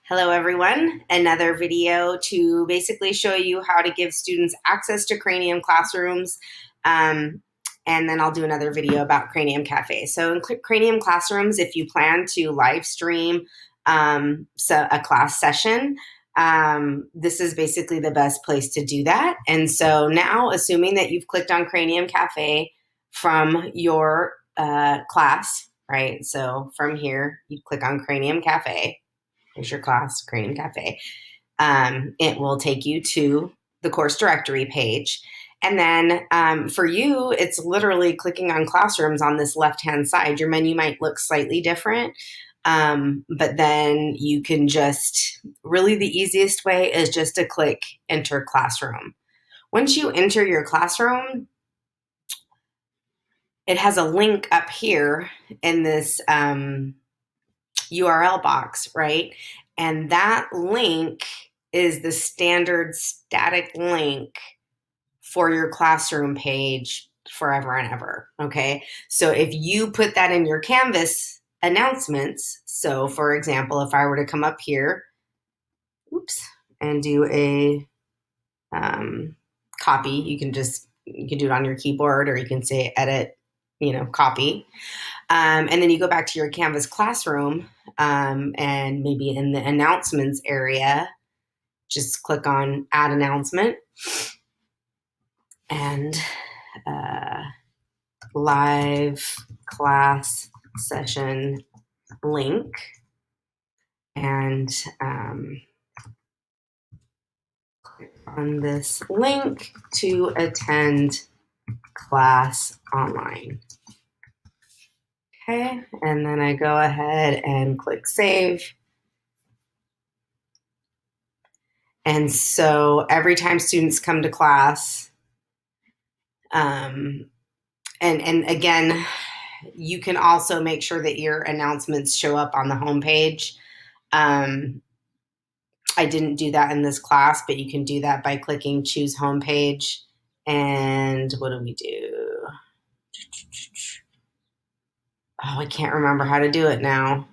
Hello everyone, another video to basically show you how to give students access to Cranium classrooms, and then I'll do another video about Cranium Cafe. So in Cranium classrooms, if you plan to live stream a class session, this is basically the best place to do that. And so now, assuming that you've clicked on Cranium Cafe from your class, right? So from here, you click on Cranium Cafe. Here's your class, Cranium Cafe. It will take you to the course directory page. And then for you, it's literally clicking on classrooms on this left-hand side. Your menu might look slightly different, but then you can really the easiest way is just to click enter classroom. Once you enter your classroom, it has a link up here in this URL box, right? And that link is the standard static link for your classroom page forever and ever, okay? So if you put that in your Canvas announcements, so for example, if I were to come up here, and do a copy, you can do it on your keyboard, or you can say edit, copy. And then you go back to your Canvas classroom, and maybe in the announcements area, just click on add announcement and live class session link, and click on this link to attend class online. Okay, and then I go ahead and click save. And so every time students come to class, and again, you can also make sure that your announcements show up on the homepage. I didn't do that in this class, but you can do that by clicking choose homepage. And what do we do? Oh, I can't remember how to do it now.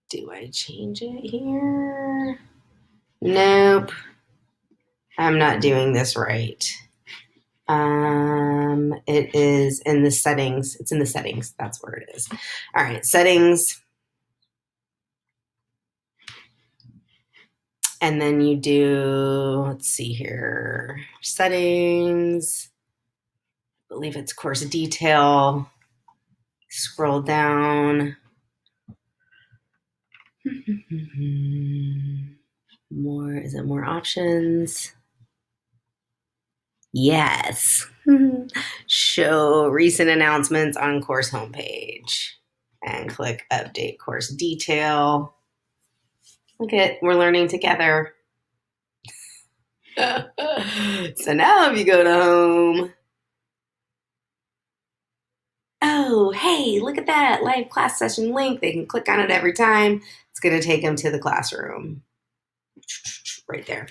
Do I change it here? Nope. I'm not doing this right. It is in the settings. It's in the settings. That's where it is. All right, settings. And then you do, let's see here, settings. I believe it's course detail. Scroll down. Is it more options? Yes. Show recent announcements on course homepage and click update course detail. Look we're learning together. So now if you go to home, oh, hey, look at that live class session link. They can click on it every time. It's going to take them to the classroom right there.